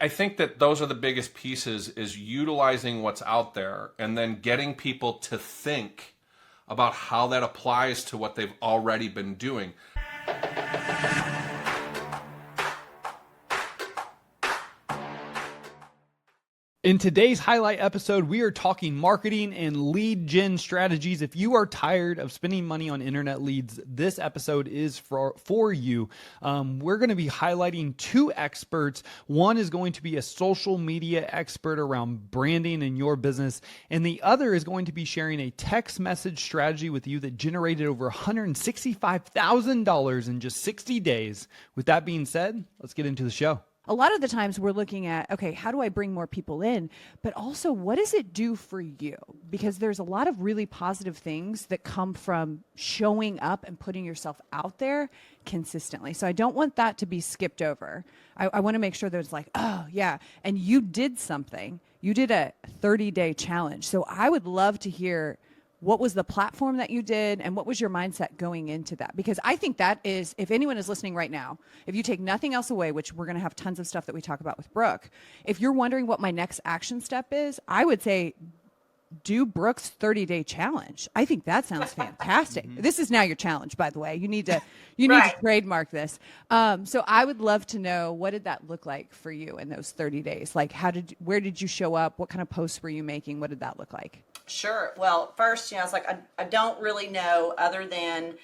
I think that those are the biggest pieces, is utilizing what's out there and then getting people to think about how that applies to what they've already been doing. In today's highlight episode, we are talking marketing and lead gen strategies. If you are tired of spending money on internet leads, this episode is for you. We're going to be highlighting two experts. One is going to be a social media expert around branding in your business, and the other is going to be sharing a text message strategy with you that generated over $165,000 in just 60 days. With that being said, let's get into the show. A lot of the times we're looking at, okay, how do I bring more people in? But also, what does it do for you? Because there's a lot of really positive things that come from showing up and putting yourself out there consistently. So I don't want that to be skipped over. I want to make sure that it's like, oh, yeah. And you did something. You did a 30-day challenge. So I would love to hear, what was the platform that you did, and what was your mindset going into that? Because I think that is, if anyone is listening right now, if you take nothing else away, which we're going to have tons of stuff that we talk about with Brooke, if you're wondering what my next action step is, I would say do Brooke's 30-day challenge. I think that sounds fantastic. This is now your challenge, by the way. You need to trademark this. So I would love to know, what did that look like for you in those 30 days? Like, where did you show up? What kind of posts were you making? What did that look like? Sure. Well, first, I was like, I don't really know, other than,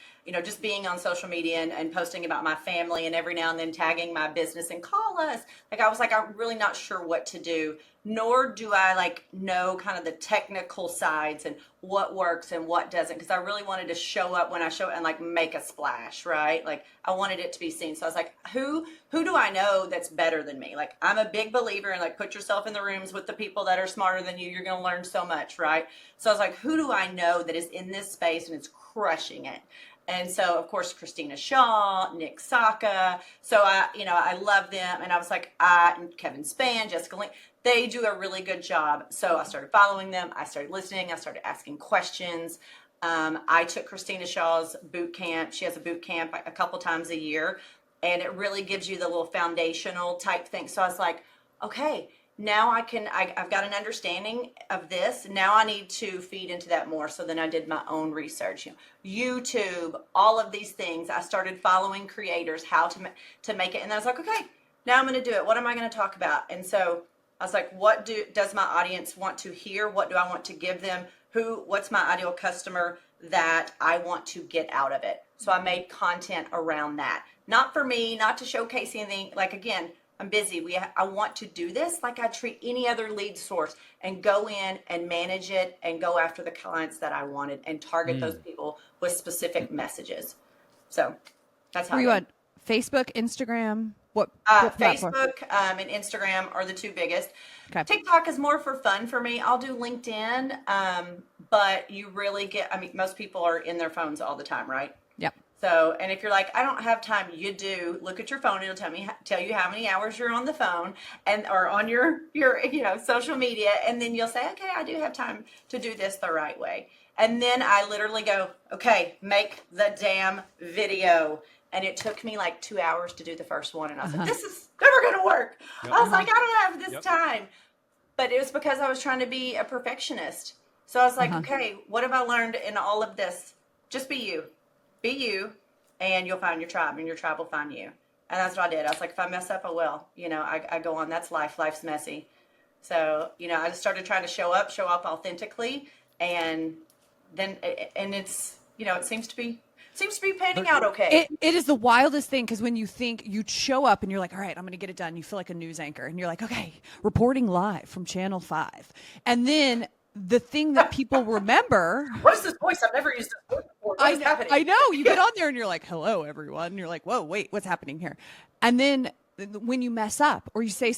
just being on social media and posting about my family and every now and then tagging my business and call us. Like, I was like, I'm really not sure what to do, nor do I know kind of the technical sides and what works and what doesn't. Cause I really wanted to show up when I show and make a splash, right? Like, I wanted it to be seen. So I was like, who do I know that's better than me? Like, I'm a big believer in put yourself in the rooms with the people that are smarter than you. You're going to learn so much, right? So I was like, who do I know that is in this space and is crushing it? And so, of course, Christina Shaw, Nick Saka. So I love them. And I was like, and Kevin Spann, Jessica Link, they do a really good job. So I started following them. I started listening. I started asking questions. I took Christina Shaw's boot camp. She has a boot camp a couple times a year, and it really gives you the little foundational type thing. So I was like, okay, now I've got an understanding of this. Now I need to feed into that more. So then I did my own research, YouTube, all of these things. I started following creators, how to make it. And I was like, okay, now I'm going to do it. What am I going to talk about? And so I was like, what does my audience want to hear? What do I want to give them? What's my ideal customer that I want to get out of it? So I made content around that. Not for me, not to showcase anything. Again, I'm busy. I want to do this like I treat any other lead source, and go in and manage it and go after the clients that I wanted and target those people with specific messages. So that's how. Were you on Facebook, Instagram? What Facebook and Instagram are the two biggest. Okay. TikTok is more for fun for me. I'll do LinkedIn, but you really most people are in their phones all the time, right? Yep. So, and if you're like, I don't have time, you do look at your phone. It'll tell you how many hours you're on the phone or on your social media. And then you'll say, okay, I do have time to do this the right way. And then I literally go, okay, make the damn video. And it took me 2 hours to do the first one. And I was like, this is never going to work. Yep. I was like, I don't have this time. But it was because I was trying to be a perfectionist. So I was like, okay, what have I learned in all of this? Just be you. Be you, and you'll find your tribe, and your tribe will find you. And that's what I did. I was like, if I mess up, I will. I go on. That's life. Life's messy. So, I just started trying to show up authentically. And then, it's, it seems to be panning out okay. It is the wildest thing, because when you think you show up and you're like, all right, I'm going to get it done. You feel like a news anchor, and you're like, okay, reporting live from Channel 5. And then the thing that people remember. What is this voice? I've never used this voice before. What is happening? I know. You get on there and you're like, hello, everyone. And you're like, whoa, wait, what's happening here? And then when you mess up, or you say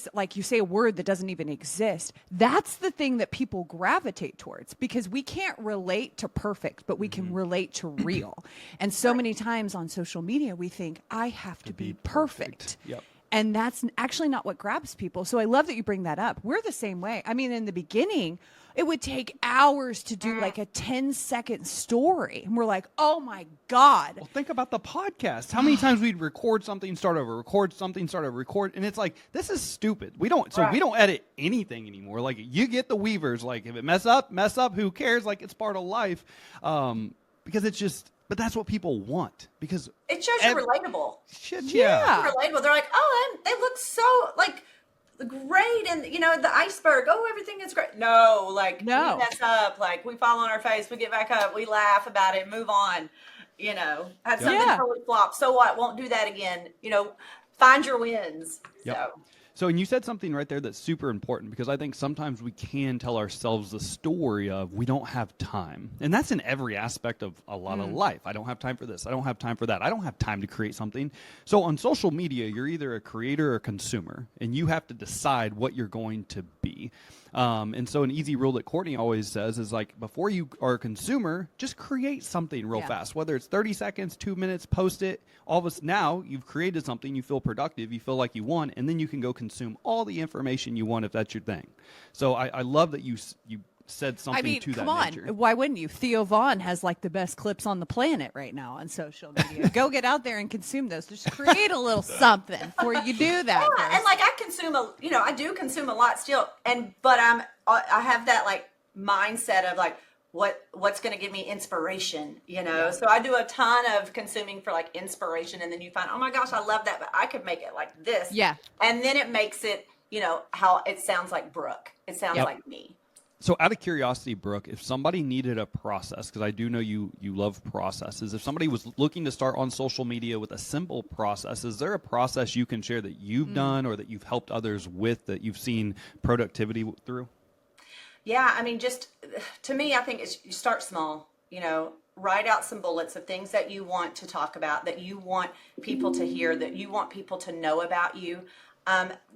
a word that doesn't even exist, that's the thing that people gravitate towards, because we can't relate to perfect, but we can relate to real. And so many times on social media, we think, I have to be perfect. Yep. And that's actually not what grabs people. So I love that you bring that up. We're the same way. I mean, in the beginning, it would take hours to do like a 10-second story. And we're like, oh my God. Well, think about the podcast. How many times we'd record something, start over, record something, start over, record. And it's like, this is stupid. We don't edit anything anymore. Like, you get the weavers. Like, if it mess up, who cares? Like, it's part of life. Because it's just, but that's what people want, because it shows you're relatable. Shit, Yeah. You're relatable. They're like, oh, they look so like great, and the iceberg. Oh, everything is great. No, like No. we mess up. Like we fall on our face, we get back up, we laugh about it, move on. Had something totally flop. So what? Won't do that again. Find your wins. Yep. So, and you said something right there that's super important, because I think sometimes we can tell ourselves the story of we don't have time. And that's in every aspect of a lot of life. I don't have time for this. I don't have time for that. I don't have time to create something. So on social media, you're either a creator or a consumer, and you have to decide what you're going to be. And so an easy rule that Courtney always says is, like, before you are a consumer, just create something real fast, whether it's 30 seconds, 2 minutes, post it. All of us, now you've created something, you feel productive, you feel like you won, and then you can go consume all the information you want if that's your thing. So I love that you said something to that nature. Come on. Why wouldn't you? Theo Vaughn has like the best clips on the planet right now on social media. Go get out there and consume those. Just create a little something before you do that. Yeah, and like I consume I do consume a lot still, but I have that like mindset of like what's going to give me inspiration, So I do a ton of consuming for like inspiration, and then you find, oh my gosh, I love that, but I could make it like this. Yeah. And then it makes it, how it sounds like Brooke. It sounds like me. So out of curiosity, Brooke, if somebody needed a process, because I do know you love processes, if somebody was looking to start on social media with a simple process, is there a process you can share that you've done or that you've helped others with that you've seen productivity through? Yeah, I mean, just to me, I think you start small, write out some bullets of things that you want to talk about, that you want people to hear, that you want people to know about you.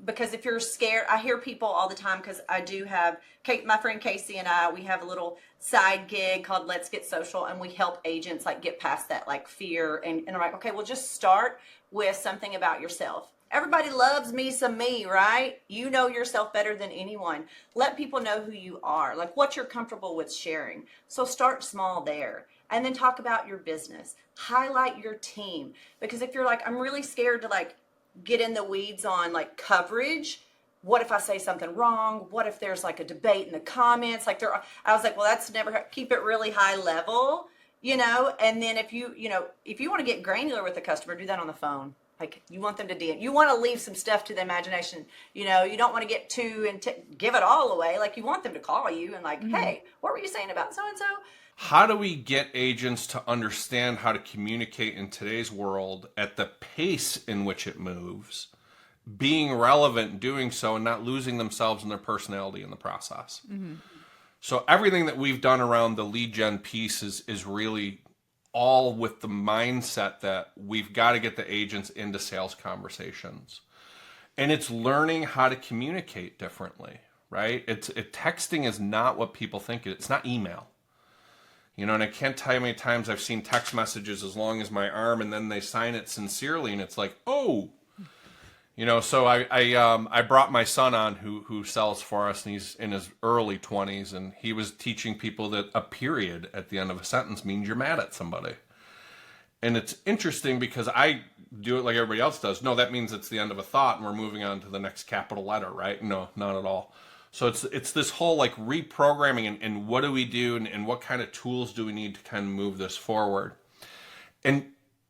Because if you're scared, I hear people all the time, because I do have my friend Casey and we have a little side gig called Let's Get Social, and we help agents like get past that like fear and I'm like, okay, well, just start with something about yourself. Everybody loves me some me, right? You know yourself better than anyone. Let people know who you are, like what you're comfortable with sharing. So start small there, and then talk about your business. Highlight your team, because if you're like, I'm really scared to like get in the weeds on like coverage. What if I say something wrong? What if there's like a debate in the comments? I was like, well, that's never, keep it really high level, and then if you want to get granular with the customer, do that on the phone. Like you want them to you want to leave some stuff to the imagination. You don't want to get too and give it all away. Like you want them to call you and like, hey, what were you saying about so-and-so? How do we get agents to understand how to communicate in today's world at the pace in which it moves, being relevant, doing so, and not losing themselves and their personality in the process? Mm-hmm. So everything that we've done around the lead gen piece is really all with the mindset that we've got to get the agents into sales conversations. And it's learning how to communicate differently, right? Texting is not what people think. It's not email. And I can't tell you how many times I've seen text messages as long as my arm, and then they sign it sincerely, and it's like, oh. So I brought my son on who sells for us, and he's in his early 20s, and he was teaching people that a period at the end of a sentence means you're mad at somebody. And it's interesting because I do it like everybody else does. No, that means it's the end of a thought, and we're moving on to the next capital letter, right? No, not at all. So it's this whole like reprogramming and what do we do and what kind of tools do we need to kind of move this forward. And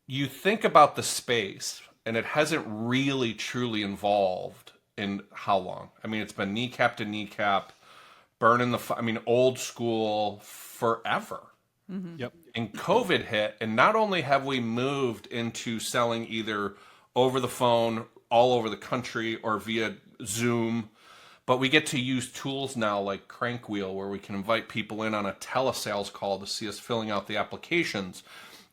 you think about the space, and it hasn't really truly evolved in how long? I mean, it's been kneecap to kneecap, burning old school forever. Mm-hmm. Yep. And COVID hit, and not only have we moved into selling either over the phone, all over the country, or via Zoom, but we get to use tools now like Crankwheel, where we can invite people in on a telesales call to see us filling out the applications.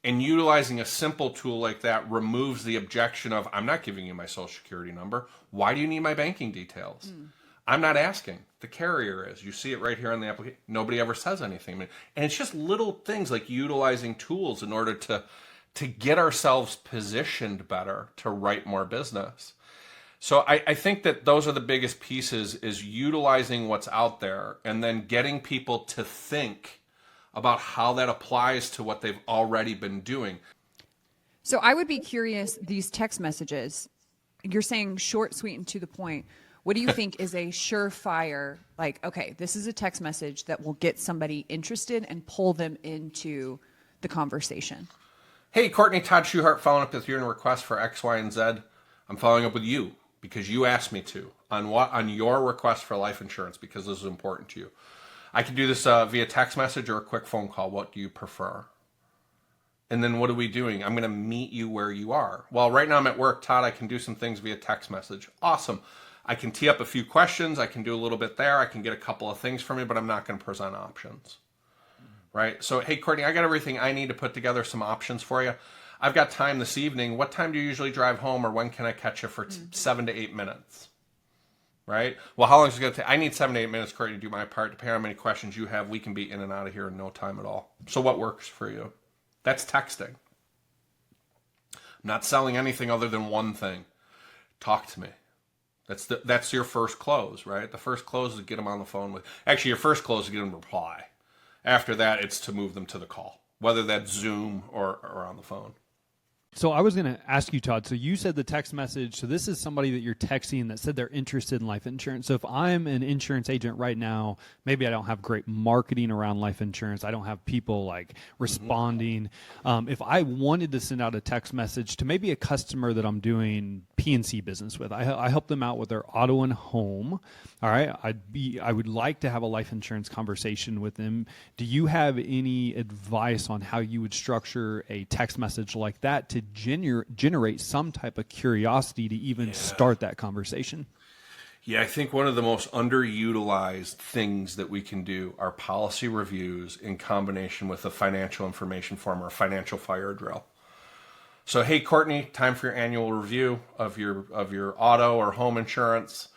And utilizing a simple tool like that removes the objection of, I'm not giving you my social security number. Why do you need my banking details? I'm not asking. The carrier is. You see it right here on the application. Nobody ever says anything. And it's just little things like utilizing tools in order to get ourselves positioned better to write more business. So I think that those are the biggest pieces, is utilizing what's out there and then getting people to think about how that applies to what they've already been doing. So I would be curious, these text messages, you're saying short, sweet, and to the point. What do you think is a surefire, like, okay, this is a text message that will get somebody interested and pull them into the conversation? Hey, Courtney, Todd Schuhart following up with your request for X, Y, and Z. I'm following up with you because you asked me to on your request for life insurance, because this is important to you. I can do this via text message or a quick phone call. What do you prefer? And then what are we doing? I'm going to meet you where you are. Well, right now I'm at work, Todd. I can do some things via text message. Awesome. I can tee up a few questions. I can do a little bit there. I can get a couple of things from you, but I'm not going to present options. Right? So, hey, Courtney, I got everything I need to put together some options for you. I've got time this evening. What time do you usually drive home, or when can I catch you for 7 to 8 minutes? Right? Well, how long is it going to take? I need 7 to 8 minutes, Courtney, to do my part. Depending on how many questions you have, we can be in and out of here in no time at all. So what works for you? That's texting. I'm not selling anything other than one thing. Talk to me. That's your first close, right? The first close is to get them on the phone with. Actually, your first close is to get them to reply. After that, it's to move them to the call, whether that's Zoom or on the phone. So I was going to ask you, Todd, so you said the text message. So this is somebody that you're texting that said they're interested in life insurance. So if I'm an insurance agent right now, maybe I don't have great marketing around life insurance. I don't have people like responding. If I wanted to send out a text message to maybe a customer that I'm doing P&C business with, I help them out with their auto and home. All right. I would like to have a life insurance conversation with them. Do you have any advice on how you would structure a text message like that to generate some type of curiosity to even start that conversation? Yeah, I think one of the most underutilized things that we can do are policy reviews in combination with a financial information form or a financial fire drill. So, hey, Courtney, time for your annual review of your auto or home insurance.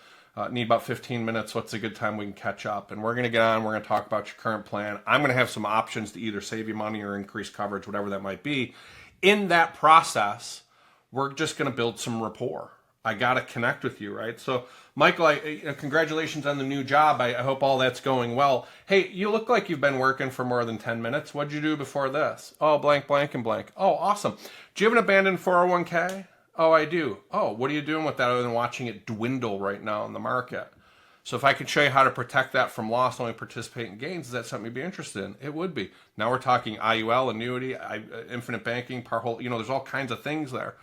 Need about 15 minutes. What's a good time we can catch up? And we're going to get on. We're going to talk about your current plan. I'm going to have some options to either save you money or increase coverage, whatever that might be. In that process, we're just going to build some rapport. I got to connect with you, right? So, Michael, congratulations on the new job. I hope all that's going well. Hey, you look like you've been working for more than 10 minutes. What'd you do before this? Oh, blank, blank, and blank. Oh, awesome. Do you have an abandoned 401k? Oh, I do. Oh, what are you doing with that other than watching it dwindle right now in the market? So if I can show you how to protect that from loss, only participate in gains, is that something you'd be interested in? It would be. Now we're talking IUL, annuity, infinite banking, par whole, there's all kinds of things there.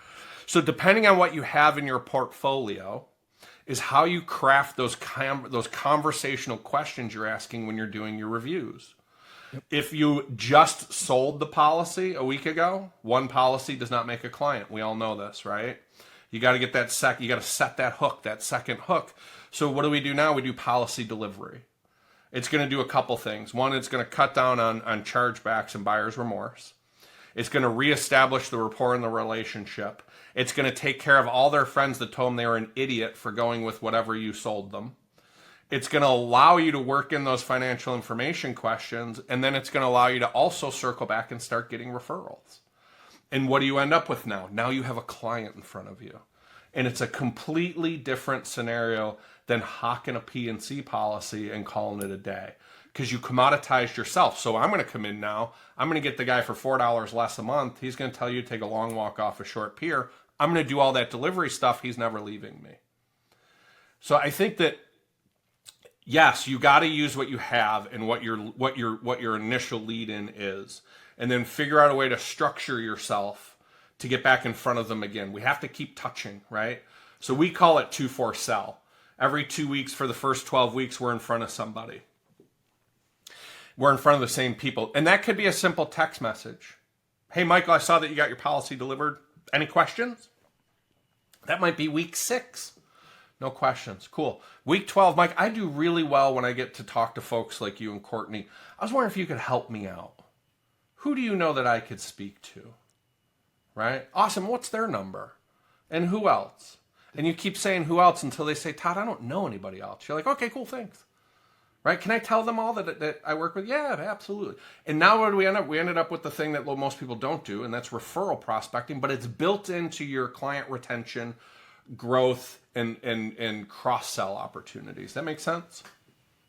So depending on what you have in your portfolio is how you craft those conversational questions you're asking when you're doing your reviews. Yep. If you just sold the policy a week ago, one policy does not make a client. We all know this, right? You got to get that you got to set that hook, that second hook. So what do we do now? We do policy delivery. It's going to do a couple things. One, it's going to cut down on chargebacks and buyer's remorse. It's going to reestablish the rapport in the relationship. It's going to take care of all their friends that told them they were an idiot for going with whatever you sold them. It's going to allow you to work in those financial information questions, and then it's going to allow you to also circle back and start getting referrals. And what do you end up with now? Now you have a client in front of you. And it's a completely different scenario than hawking a P&C policy and calling it a day. Because you commoditized yourself. So I'm going to come in now. I'm going to get the guy for $4 less a month. He's going to tell you to take a long walk off a short pier. I'm going to do all that delivery stuff. He's never leaving me. So I think that, yes, you got to use what you have and what your initial lead in is. And then figure out a way to structure yourself to get back in front of them again. We have to keep touching, right? So we call it 2-4 sell. Every 2 weeks for the first 12 weeks, we're in front of somebody. We're in front of the same people. And that could be a simple text message. Hey, Michael, I saw that you got your policy delivered. Any questions? That might be week 6. No questions. Cool. Week 12, Mike, I do really well when I get to talk to folks like you and Courtney. I was wondering if you could help me out. Who do you know that I could speak to? Right? Awesome. What's their number? And who else? And you keep saying who else until they say, Todd, I don't know anybody else. You're like, okay, cool, thanks. Right? Can I tell them all that I work with? Yeah, absolutely. And now what do we end up? We ended up with the thing that most people don't do, and that's referral prospecting, but it's built into your client retention, growth and cross-sell opportunities. That makes sense?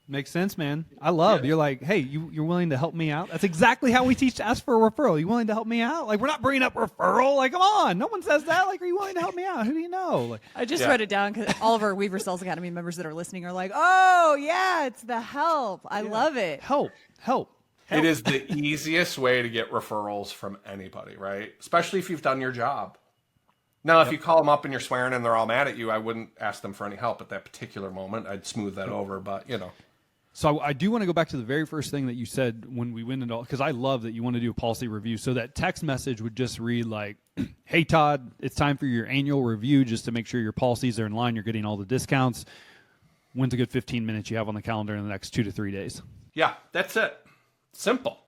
Makes sense, man. I love. You're like, hey, you're willing to help me out? That's exactly how we teach to ask for a referral. You willing to help me out? Like, we're not bringing up referral. Like, come on. No one says that. Like, are you willing to help me out? Who do you know? Like, I just wrote it down because all of our Weaver Sales Academy members that are listening are like, oh, yeah, it's the help. I love it. help. It is the easiest way to get referrals from anybody, right? Especially if you've done your job. Now, if you call them up and you're swearing and they're all mad at you, I wouldn't ask them for any help at that particular moment. I'd smooth that over, but you know. So I do want to go back to the very first thing that you said when we went into, because I love that you want to do a policy review. So that text message would just read like, hey, Todd, it's time for your annual review just to make sure your policies are in line. You're getting all the discounts. When's a good 15 minutes you have on the calendar in the next 2 to 3 days? Yeah, that's it. Simple.